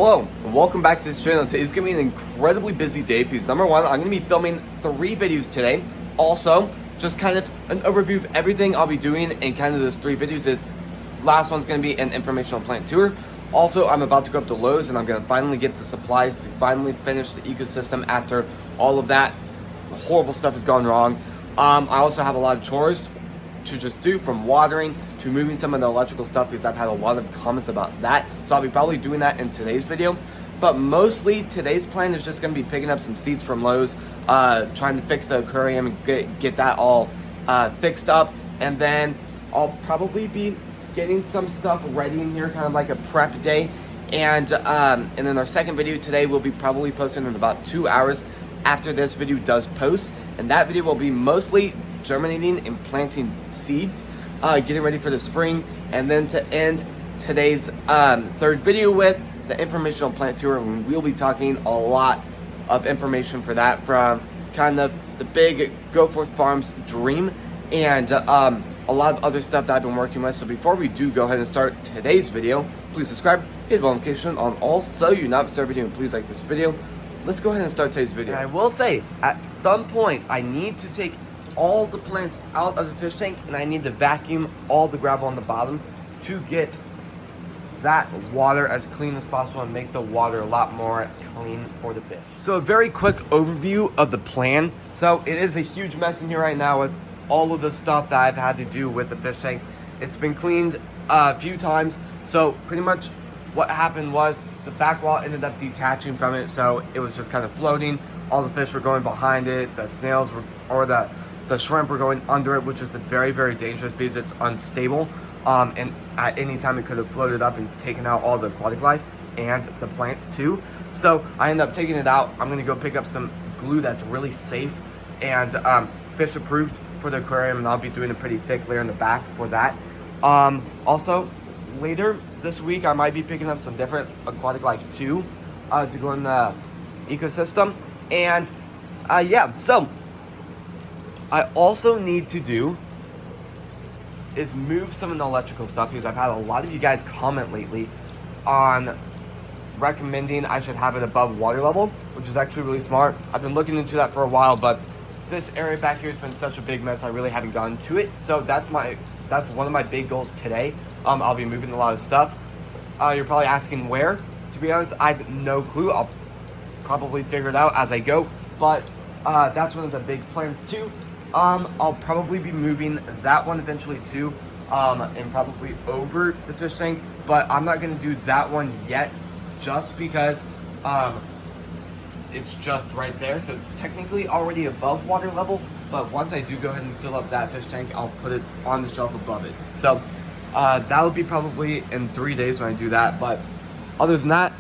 Hello, and welcome back to this channel. Today's going to be an incredibly busy day because number one, I'm going to be filming 3 videos today. Also, just kind of an overview of everything I'll be doing in kind of those 3 videos. This last one's going to be an informational plant tour. Also, I'm about to go up to Lowe's and I'm going to finally get the supplies to finally finish the ecosystem after all of that horrible stuff has gone wrong. I also have a lot of chores to just do, from watering to moving some of the electrical stuff, because I've had a lot of comments about that. So I'll be probably doing that in today's video. But mostly today's plan is just going to be picking up some seeds from Lowe's, trying to fix the aquarium and get that all fixed up. And then I'll probably be getting some stuff ready in here, kind of like a prep day. And then our second video today will be probably posted in about 2 hours after this video does post. And that video will be mostly germinating and planting seeds, getting ready for the spring, and then to end today's third video with the informational plant tour. And we'll be talking a lot of information for that, from kind of the big Go Forth Farms dream and a lot of other stuff that I've been working with. So before we do go ahead and start today's video, please subscribe, hit the bell notification on all so you not miss our video, and please like this video. Let's go ahead and start today's video. And I will say, at some point, I need to take all the plants out of the fish tank, and I need to vacuum all the gravel on the bottom to get that water as clean as possible and make the water a lot more clean for the fish. So a very quick overview of the plan. So it is a huge mess in here right now with all of the stuff that I've had to do with the fish tank. It's been cleaned a few times. So pretty much what happened was the back wall ended up detaching from it, so it was just kind of floating. All the fish were going behind it. The snails were, or the shrimp were going under it, which is very, very dangerous because it's unstable. And at any time it could have floated up and taken out all the aquatic life and the plants too. So I ended up taking it out. I'm gonna go pick up some glue that's really safe and fish approved for the aquarium, and I'll be doing a pretty thick layer in the back for that. Also, later this week I might be picking up some different aquatic life too, to go in the ecosystem. And yeah, so I also need to do is move some of the electrical stuff, because I've had a lot of you guys comment lately on recommending I should have it above water level, which is actually really smart. I've been looking into that for a while, but this area back here has been such a big mess, I really haven't gotten to it. So that's one of my big goals today. I'll be moving a lot of stuff. You're probably asking where. To be honest, I have no clue. I'll probably figure it out as I go, but that's one of the big plans too. I'll probably be moving that one eventually too, and probably over the fish tank, but I'm not going to do that one yet, just because it's just right there, so it's technically already above water level. But once I do go ahead and fill up that fish tank, I'll put it on the shelf above it. So that will be probably in 3 days when I do that. But other than that,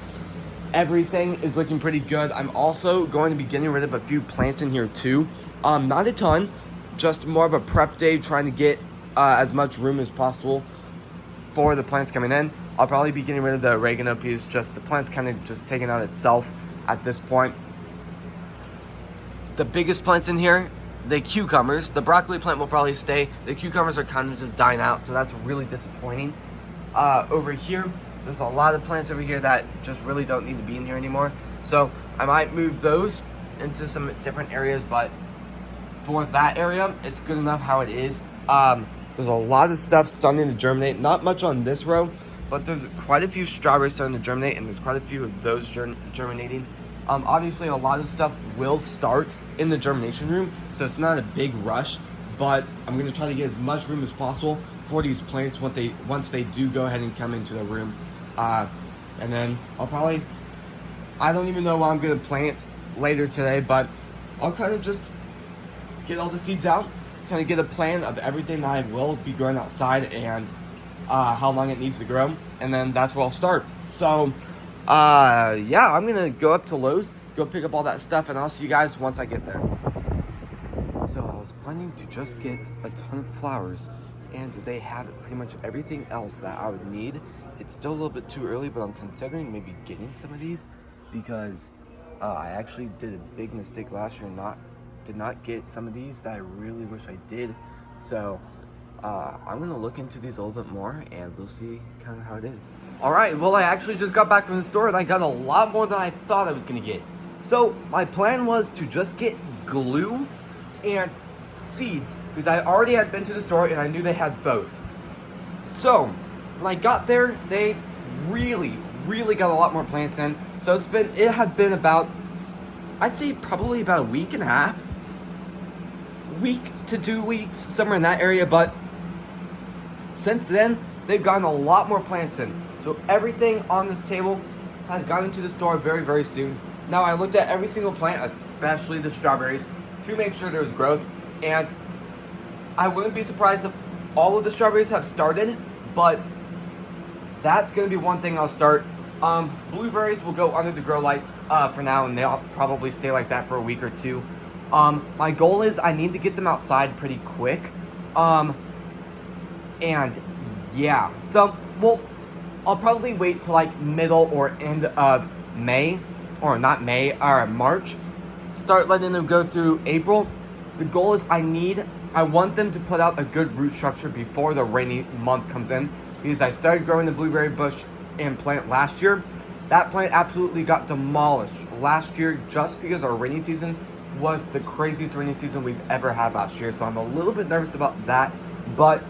everything is looking pretty good. I'm also going to be getting rid of a few plants in here too. Not a ton, just more of a prep day, trying to get as much room as possible for the plants coming in. I'll probably be getting rid of the oregano piece, just the plant's kind of just taking out itself at this point. The biggest plants in here, the cucumbers. The broccoli plant will probably stay. The cucumbers are kind of just dying out, so that's really disappointing. Over here, there's a lot of plants over here that just really don't need to be in here anymore. So I might move those into some different areas, but for that area, it's good enough how it is. There's a lot of stuff starting to germinate. Not much on this row, but there's quite a few strawberries starting to germinate, and there's quite a few of those germinating. Obviously, a lot of stuff will start in the germination room, so it's not a big rush, but I'm going to try to get as much room as possible for these plants once they do go ahead and come into the room. And then I don't even know what I'm going to plant later today, but I'll kind of just get all the seeds out, kind of get a plan of everything that I will be growing outside and how long it needs to grow, and then that's where I'll start. So yeah, I'm gonna go up to Lowe's, go pick up all that stuff, and I'll see you guys once I get there. So I was planning to just get a ton of flowers, and they had pretty much everything else that I would need. It's still a little bit too early, but I'm considering maybe getting some of these, because I actually did a big mistake last year and did not get some of these that I really wish I did. So I'm gonna look into these a little bit more and we'll see kind of how it is. All right, well, I actually just got back from the store and I got a lot more than I thought I was gonna get. So my plan was to just get glue and seeds because I already had been to the store and I knew they had both. So when I got there, they really got a lot more plants in. So it had been about, I'd say probably about a week and a half, week to 2 weeks, somewhere in that area. But since then, they've gotten a lot more plants in. So everything on this table has gotten to the store very soon. Now I looked at every single plant, especially the strawberries, to make sure there was growth. And I wouldn't be surprised if all of the strawberries have started, but that's gonna be one thing I'll start. Blueberries will go under the grow lights for now, and they'll probably stay like that for a week or two. My goal is I need to get them outside pretty quick. And yeah, so, well, I'll probably wait till like middle or end of May, or not May, or March. Start letting them go through April. The goal is I want them to put out a good root structure before the rainy month comes in, because I started growing the blueberry bush and plant last year. That plant absolutely got demolished last year just because our rainy season was the craziest rainy season we've ever had last year. So I'm a little bit nervous about that, but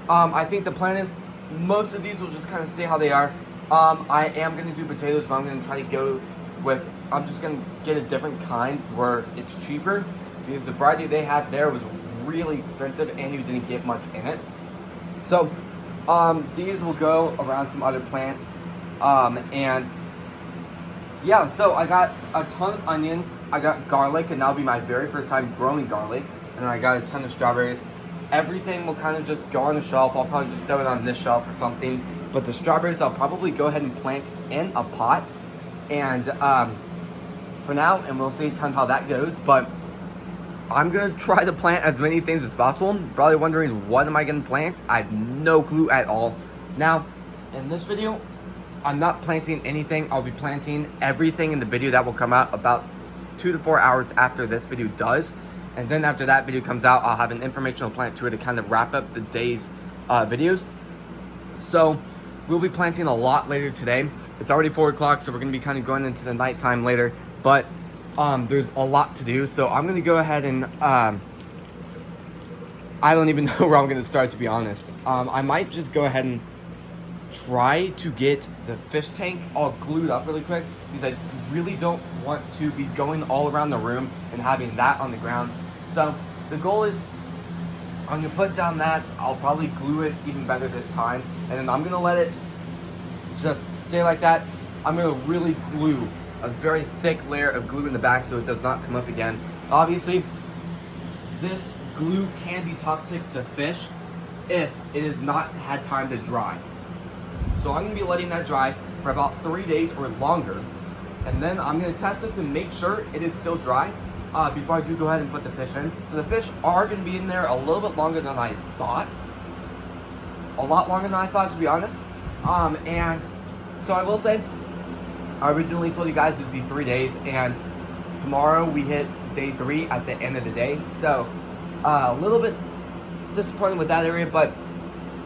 I think the plan is most of these will just kind of stay how they are. I am going to do potatoes, but I'm going to try to go with, I'm just going to get a different kind where it's cheaper, because the variety they had there was really expensive and you didn't get much in it. So these will go around some other plants. And yeah, so I got a ton of onions, I got garlic, and that'll be my very first time growing garlic, and I got a ton of strawberries. Everything will kind of just go on the shelf. I'll probably just throw it on this shelf or something, but the strawberries I'll probably go ahead and plant in a pot, and for now, and we'll see kind of how that goes. But I'm gonna try to plant as many things as possible. Probably wondering, what am I gonna plant? I have no clue at all. Now, in this video, I'm not planting anything. I'll be planting everything in the video that will come out about 2 to 4 hours after this video does. And then after that video comes out, I'll have an informational plant tour to kind of wrap up the day's videos. So we'll be planting a lot later today. It's already 4 o'clock, so we're gonna be kind of going into the nighttime later. But there's a lot to do. So I'm gonna go ahead and, I don't even know where I'm gonna start, to be honest. I might just go ahead and try to get the fish tank all glued up really quick, because I really don't want to be going all around the room and having that on the ground. So the goal is I'm gonna put down that, I'll probably glue it even better this time, and then I'm gonna let it just stay like that. I'm gonna really glue a very thick layer of glue in the back so it does not come up again. Obviously, this glue can be toxic to fish if it has not had time to dry. So I'm gonna be letting that dry for about 3 days or longer. And then I'm gonna test it to make sure it is still dry before I do go ahead and put the fish in. So the fish are gonna be in there a little bit longer than I thought. A lot longer than I thought, to be honest. And so I will say, I originally told you guys it would be 3 days, and tomorrow we hit day 3 at the end of the day. So a little bit disappointed with that area, but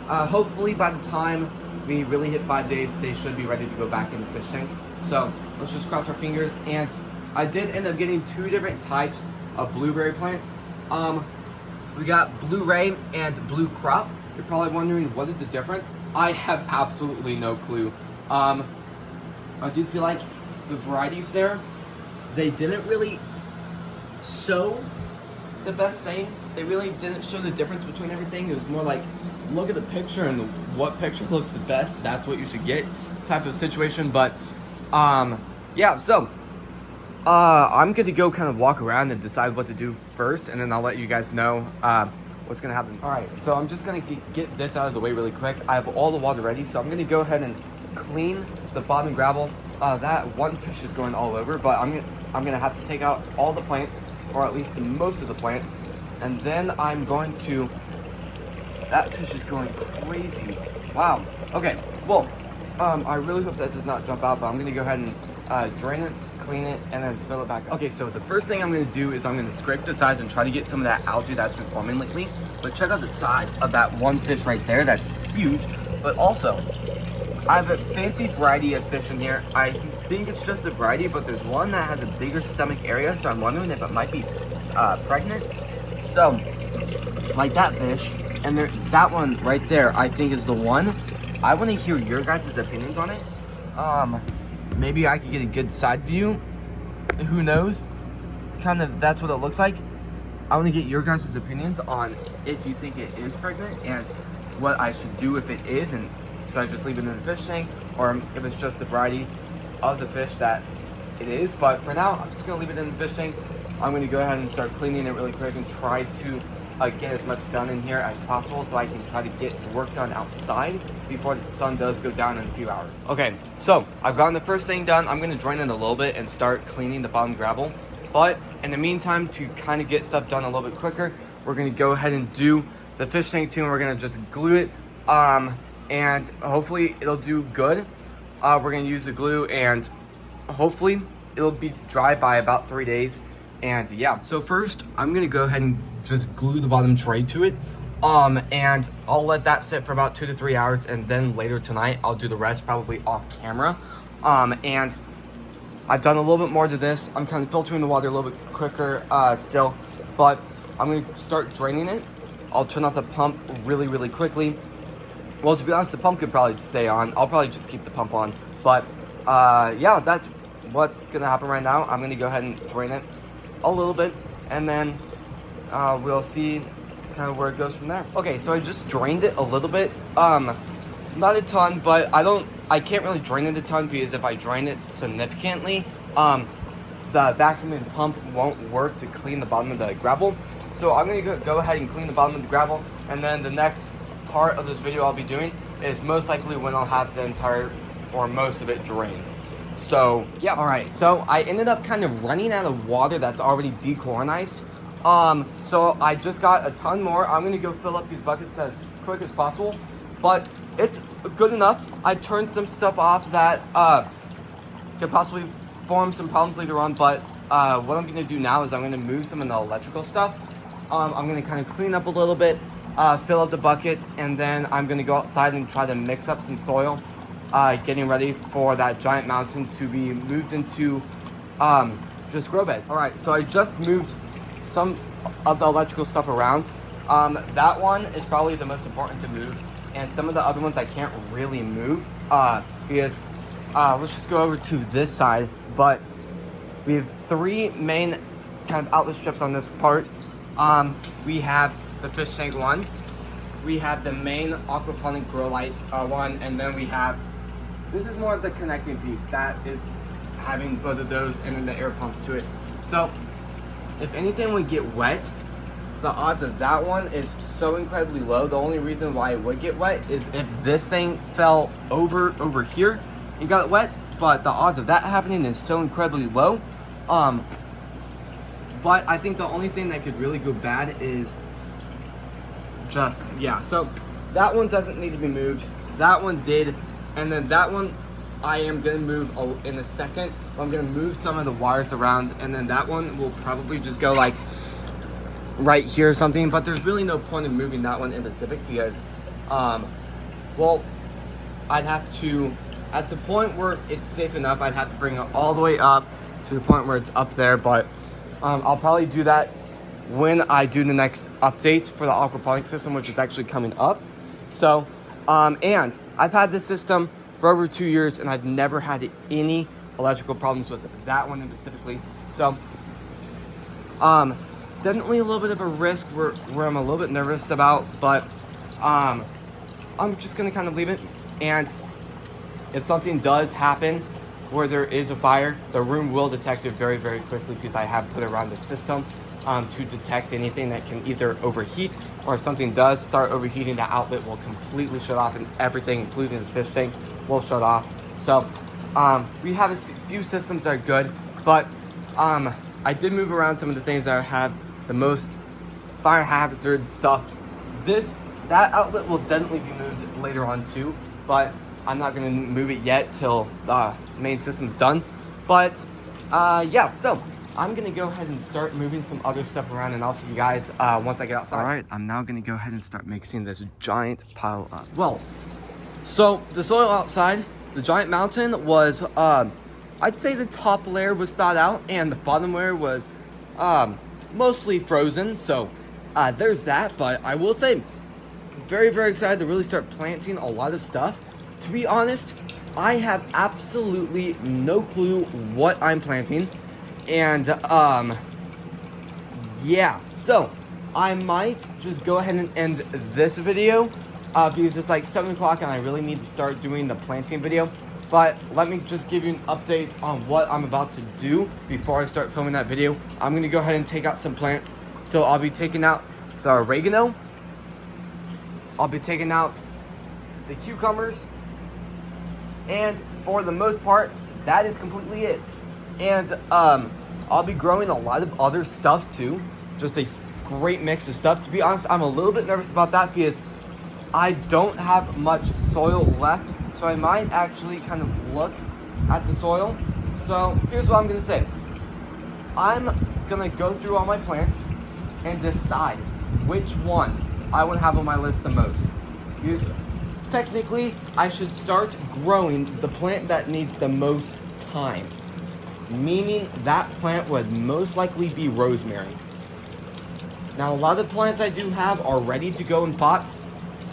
hopefully by the time we really hit 5 days, they should be ready to go back in the fish tank. So let's just cross our fingers. And I did end up getting 2 different types of blueberry plants. We got Blue Ray and Blue Crop. You're probably wondering, what is the difference? I have absolutely no clue. I do feel like the varieties there, they didn't really show the best things. They really didn't show the difference between everything. It was more like, look at the picture and what picture looks the best, that's what you should get type of situation. But yeah, so I'm gonna go kind of walk around and decide what to do first, and then I'll let you guys know what's gonna happen. All right, so I'm just gonna get this out of the way really quick. I have all the water ready, so I'm gonna go ahead and clean the bottom gravel. That one fish is going all over, but I'm gonna have to take out all the plants, or at least most of the plants, and then I'm going to, that fish is going crazy. Wow. Okay, well, I really hope that does not jump out, but I'm gonna go ahead and drain it, clean it, and then fill it back up. Okay, so the first thing I'm gonna do is I'm gonna scrape the sides and try to get some of that algae that's been forming lately. But check out the size of that one fish right there. That's huge. But also, I have a fancy variety of fish in here. I think it's just a variety, but there's one that has a bigger stomach area, so I'm wondering if it might be pregnant. So, like that fish, and that one right there, I think is the one. I want to hear your guys' opinions on it. Maybe I could get a good side view. Who knows? Kind of, that's what it looks like. I want to get your guys' opinions on if you think it is pregnant and what I should do if it is, and should I just leave it in the fish tank, or if it's just the variety of the fish that it is. But for now, I'm just gonna leave it in the fish tank. I'm gonna go ahead and start cleaning it really quick and try to get as much done in here as possible so I can try to get work done outside before the sun does go down in a few hours. Okay, so I've gotten the first thing done. I'm gonna drain it a little bit and start cleaning the bottom gravel. But in the meantime, to kind of get stuff done a little bit quicker, we're gonna go ahead and do the fish tank too, and we're gonna just glue it. And hopefully it'll do good. We're gonna use the glue, and hopefully it'll be dry by about 3 days. And yeah, so first I'm gonna go ahead and just glue the bottom tray to it. And I'll let that sit for about 2 to 3 hours, and then later tonight I'll do the rest probably off camera. And I've done a little bit more to this. I'm kind of filtering the water a little bit quicker still, but I'm gonna start draining it. I'll turn off the pump really, really quickly. Well, to be honest, the pump could probably stay on. I'll probably just keep the pump on. But yeah, that's what's gonna happen right now. I'm gonna go ahead and drain it a little bit, and then we'll see kind of where it goes from there. Okay, so I just drained it a little bit. Not a ton, but I can't really drain it a ton, because if I drain it significantly, the vacuum pump won't work to clean the bottom of the gravel. So I'm gonna go ahead and clean the bottom of the gravel, and then the next part of this video I'll be doing is most likely when I'll have the entire or most of it drained. So yeah, all right, so I ended up kind of running out of water that's already dechlorinized. So I just got a ton more. I'm gonna go fill up these buckets as quick as possible, but it's good enough. I turned some stuff off that could possibly form some problems later on, but what I'm gonna do now is I'm gonna move some of the electrical stuff. I'm gonna kind of clean up a little bit, fill up the buckets, and then I'm gonna go outside and try to mix up some soil, getting ready for that giant mountain to be moved into just grow beds. All right, so I just moved some of the electrical stuff around. That one is probably the most important to move, and some of the other ones I can't really move because let's just go over to this side. But we have 3 main kind of outlet strips on this part. We have the fish tank one, we have the main aquaponic grow light one, and then we have, this is more of the connecting piece that is having both of those and then the air pumps to it. So if anything would get wet, the odds of that one is so incredibly low. The only reason why it would get wet is if this thing fell over here and got wet, but the odds of that happening is so incredibly low. But I think the only thing that could really go bad is just, yeah, so that one doesn't need to be moved. That one did, and then that one I am gonna move in a second. I'm gonna move some of the wires around, and then that one will probably just go like right here or something, but there's really no point in moving that one in specific because, well, I'd have to, at the point where it's safe enough, I'd have to bring it all the way up to the point where it's up there, but I'll probably do that when I do the next update for the aquaponics system, which is actually coming up. So, and I've had this system for over 2 years, and I've never had any electrical problems with it, that one specifically. So, definitely a little bit of a risk where I'm a little bit nervous about, but I'm just gonna kind of leave it. And if something does happen where there is a fire, the room will detect it very, very quickly because I have put it around the system to detect anything that can either overheat, or if something does start overheating, the outlet will completely shut off and everything, including the fish tank, will shut off. So we have a few systems that are good, but I did move around some of the things that have the most fire hazard stuff. That outlet will definitely be moved later on too, but I'm not gonna move it yet till the main system's done. But yeah, so I'm gonna go ahead and start moving some other stuff around, and I'll see you guys once I get outside. All right, I'm now gonna go ahead and start mixing this giant pile up. Well, so the soil outside, the giant mountain was, I'd say the top layer was thawed out, and the bottom layer was mostly frozen. So there's that. But I will say, very, very excited to really start planting a lot of stuff. To be honest, I have absolutely no clue what I'm planting. And, yeah. So, I might just go ahead and end this video, because it's like 7 o'clock and I really need to start doing the planting video. But let me just give you an update on what I'm about to do before I start filming that video. I'm going to go ahead and take out some plants. So, I'll be taking out the oregano. I'll be taking out the cucumbers. And for the most part, that is completely it. And I'll be growing a lot of other stuff too. Just a great mix of stuff. To be honest, I'm a little bit nervous about that because I don't have much soil left. So I might actually kind of look at the soil. So here's what I'm going to say. I'm going to go through all my plants and decide which one I want to have on my list the most. Because technically, I should start growing the plant that needs the most time. Meaning that plant would most likely be rosemary. Now, a lot of the plants I do have are ready to go in pots.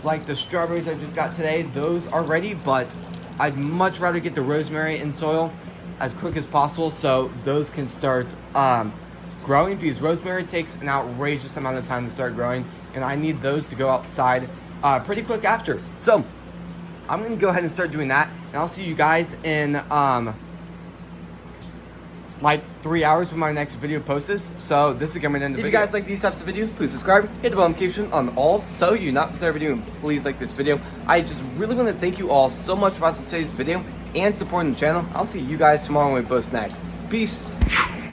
Like the strawberries I just got today, those are ready, but I'd much rather get the rosemary in soil as quick as possible so those can start growing, because rosemary takes an outrageous amount of time to start growing, and I need those to go outside pretty quick after. So I'm gonna go ahead and start doing that, and I'll see you guys in like 3 hours when my next video posts. So this is gonna end the video. If you guys like these types of videos, please subscribe, hit the bell notification on all so you not miss every video, and please like this video. I just really want to thank you all so much for watching today's video and supporting the channel. I'll see you guys tomorrow when we post next. Peace.